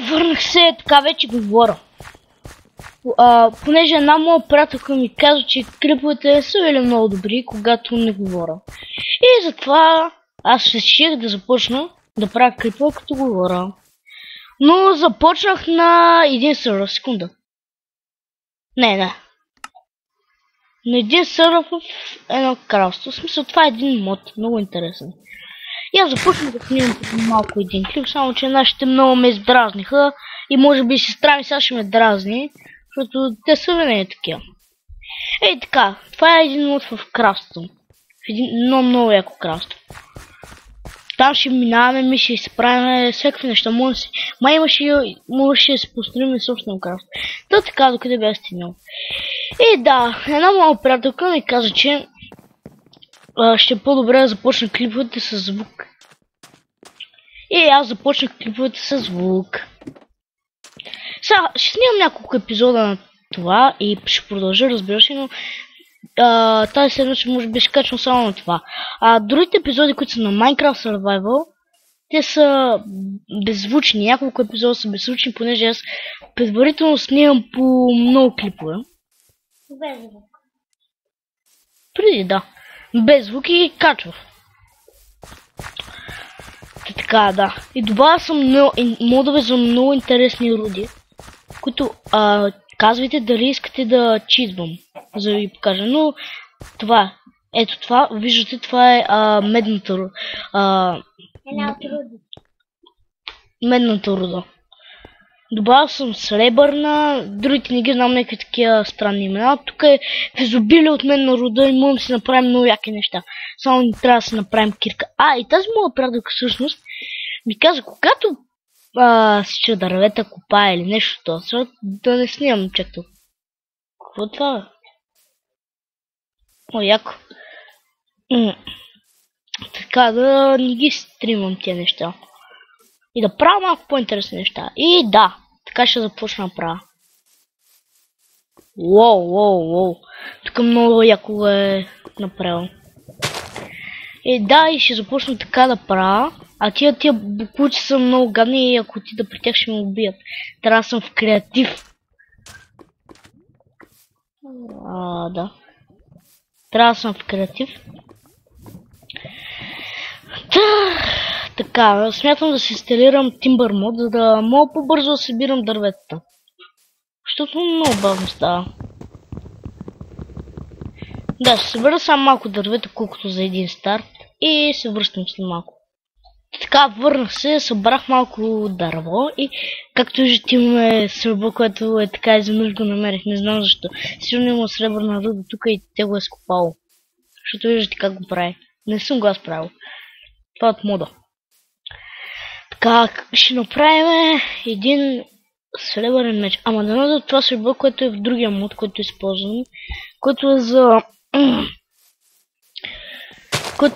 Върнах се, така вече говоря. Понеже една моя приятелка ми каза, че клиповете са били много добри, когато не говоря. И затова аз реших да започна да правя клипове като говоря. Но започнах на един сервер, секунда. Не. На един сервер в едно кралство. В смисъл, това е един мод, много интересен. И аз започнах да снимам малко един клип, само че нашите много ме издразниха и може би сестра ми сега ще ме дразни, защото те са винаги такива. Ей така, това е един мод в кралството. В един много яко кралство. Там ще минаваме, ми ще се правим всякакви неща. Можеше да се построим собствено кралство. То така, докъде бях стигнал. И да, една моя приятелка ми каза, че ще е по-добре да започна клиповете с звук. И аз започнах клиповете с звук. Сега ще снимам няколко епизода на това и ще продължа, разбираш, но тази седмица може би ще качвам само на това. Другите епизоди, които са на Minecraft Survival, те са беззвучни. Няколко епизода са беззвучни, понеже аз предварително снимам по много клипове. Без звук. Преди, да. Без звук и качвах. Така, да. И добавя съм модове за много интересни руди, които казвайте дали искате да чизвам, за да ви покажа. Но това, ето това, виждате, това е медната руда. Една от руди. Медната руда. Добавил съм сребърна, другите не ги знам, някакви такива странни имена. Тук е в изобилие от медна руда и можем да си направим много яки неща. Само не трябва да си направим кирка. И тази моя приятелка всъщност ми каза, когато сича дървета, копая или нещо този, да не снимам чак тук. Какво е това, бе? О, яко. Така да не ги стримам тия неща. И да правя малко по-интересни неща. И да, така ще започна да правя. Уоу. Тук много яко е направил. И да, и ще започна така да правя. А тия буклуци са много гадни и ако отида при тях ще ме убият. Трябва да съм в креатив. Да. Трябва да съм в креатив. Така, смятам да се инсталирам Timber Mod, за да мога по-бързо да събирам дърветата. Защото много бавно става. Да, ще събера само малко дървета, колкото за един старт. И се връщам след малко. Така, върнах се, събрах малко дърво и както виждате имаме сребро, което е така изведнъж го намерих, не знам защо. Сигурно има сребърна руда тук и те го е скопало. Защото виждате как го прави. Не съм го аз правил. Това от мода. Така, ще направим един сребърен меч. Ама да надо това сребро, което е в другия мод, който използвам, който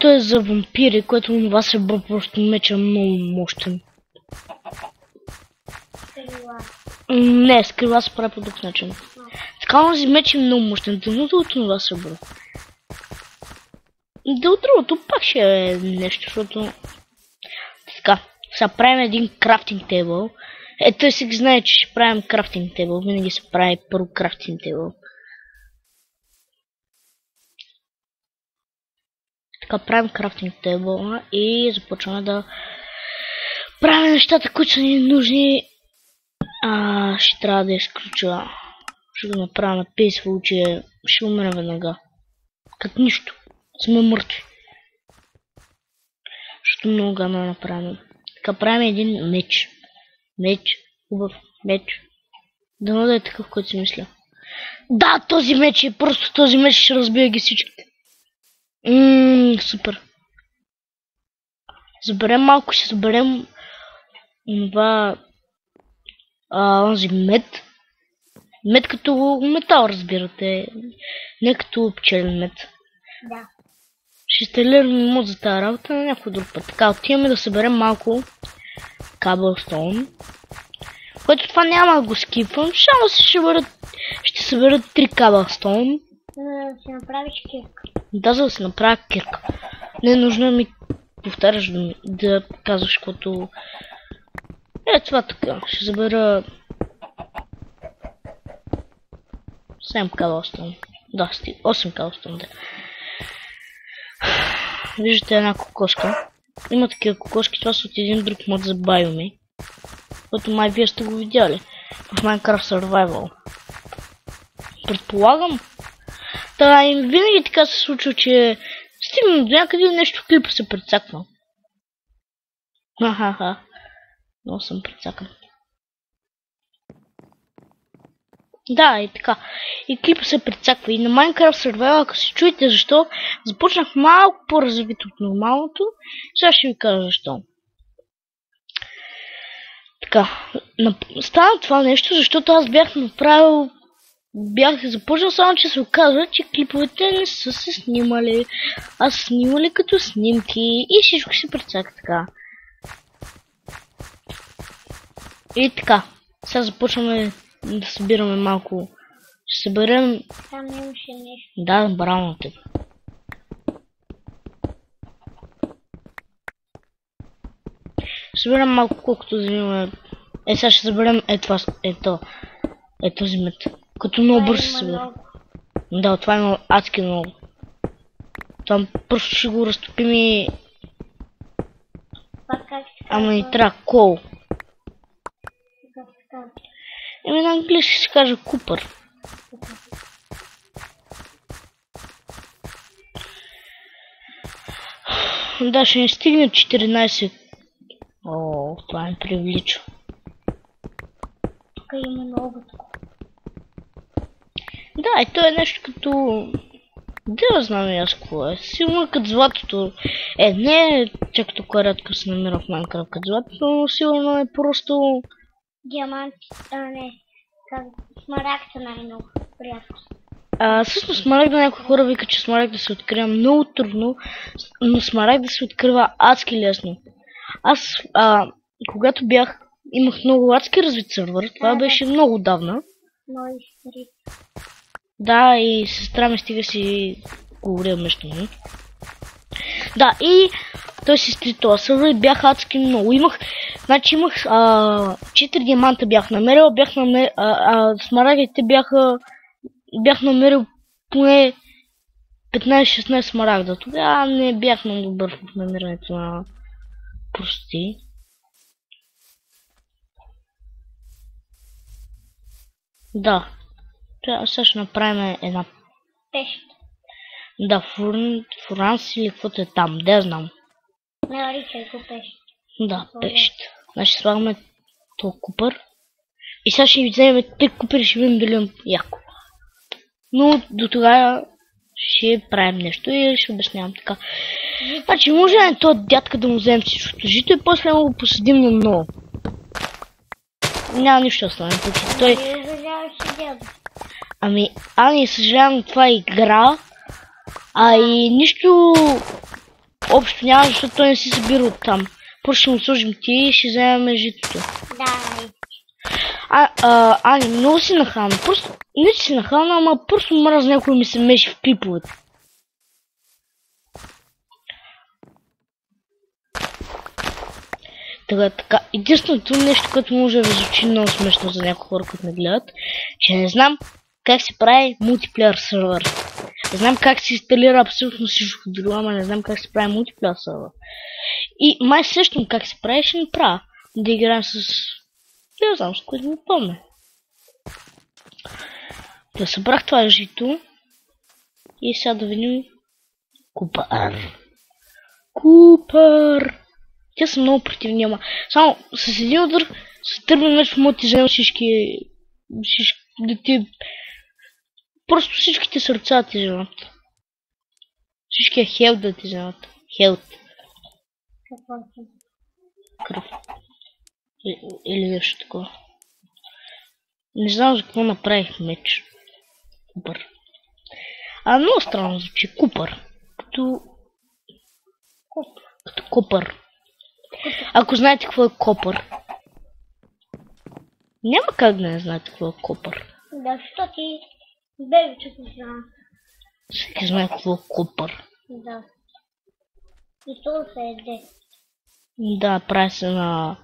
е за вампири, което това сребро просто меч е много мощен. Не, скрила се прави по друг начин. Така онзи меч е много мощен, дъното от това сребро. Да от другото пак ще е нещо, защото... Така, сега правим един крафтинг тейбъл. Той си знае, че ще правим крафтинг тейбъл. Винаги се прави първо крафтинг тейбъл. Така, правим крафтинг тейбъл и започваме да правим нещата, които са ни нужни. Ще трябва да изключа. Ще го направя на peaceful, че ще умрем веднага. Като нищо. Сме мъртви. Защото много гадно е направено. Така правим един меч. Хубав меч. Дано да е такъв, който си мисля. Да, този меч е просто този меч ще разбия ги всичките. Супер. Заберем малко, ще заберем това онзи мед. Мед като метал, разбирате. Не като пчелен мед. Да. Ще инсталираме мод за тази работа на някой друг път. Така, отиваме да съберем малко Cobblestone. Което това няма да го скипвам, само ще съберат 3 Cobblestone. Да си направиш кирка. Да, за да се направя кирка. Не е нужно да ми повтаряш да казваш, Е, това така. Ще забера 7 калостон. Да, 8 калостон, да. Виждате една кокошка. Има такива кокошки, това са от един друг мод за байоми. Който май вие сте го видяли в Minecraft Survival. Предполагам. Та и винаги така се случва, че стигна до някъде и нещо в клипа се прецаква. Ха-ха-ха. Много съм прецакан. Да, и така. И клипа се прецаква. И на Minecraft Survival, ако се чуете защо, започнах малко по-развито от нормалното. Сега ще ви кажа защо. Така. Стана това нещо, защото аз бях направил... Бях започнал, само че се оказва, че клиповете не са се снимали. А са снимали като снимки. И всичко се прецака така. И така. Сега започваме да събираме малко. Ще съберем... Там имаше нещо. Да, браво на теб. Ще съберем малко, колкото взимаме. Сега ще съберем този мед. Като много бързо се събира. Да, това има адски много. Там просто ще го разтопим и... Ама ни трябва кол. Еми на английски се каже купър. Да, ще ни стигне 14. О, това ме привлича. Тук има много. Да, и то е нещо като... Да, знам и аз какво е. Сигурно като златото. Не е чак толкова рядко се намира в Minecraft като златото, но сигурно е просто... Диамант, не. Смарагд са най-много рядко. Всъщност смарагда някои хора вика, че смарагда се открива много трудно, но смарагда се открива адски лесно. Аз, когато имах много адски развит сървър, това беше много давна. Да, и сестра ми стига си говори вместо ми. Да, и той си стри това сървър и бях адски много. Имах 4 диаманта бях намерил, смарагдите бях намерил поне 15-16 смарагда. Тогава не бях много добър в намирането на прости. Да. Сега ще направим една пещ. Да, фуранс или каквото е там, да знам. Не наричай го пещ. Да, пещ. Значи слагаме този купър. И сега ще вземем 3 купъри и ще видим дали имам яко. Но до тогава ще правим нещо и ще обяснявам така. Значи може ли този дядка да му вземем всичкото жито и после му го посадим на ново. Няма нищо останало. Той... Ами, не съжалявам, това е игра. И нищо общо няма, защото той не си събира от там. Просто ще му сложим ти и ще вземем житото. Да. Много си нахална. Просто, не че си нахална, ама просто мраз някой ми се меши в клиповете. Така. Единственото нещо, което може да звучи много смешно за някои хора, които ме гледат, че не знам как се прави мултиплеер сервер. Не знам как се инсталира абсолютно всичко друго, ама не знам как се прави мултиплеер сервер. И май сещам как се прави, ще направя. Да играем с... Не знам, с което ми помня. Да събрах това жито. И сега да видим... Купър! Те са много противни, ама само с един удар с търбен меч в моите взема всички да ти... Просто всичките сърца ти вземат. Всичкия хелт да ти вземат. Хелт. Кръв. Или нещо такова. Не знам за какво направих меч. Купър. Много странно звучи. Купър. Като копър. Ако знаете какво е копър. Няма как да не знаете какво е копър. Да, що ти бебичето знае. Всеки знае какво е копър. Да. И то се еде. Да, прави се на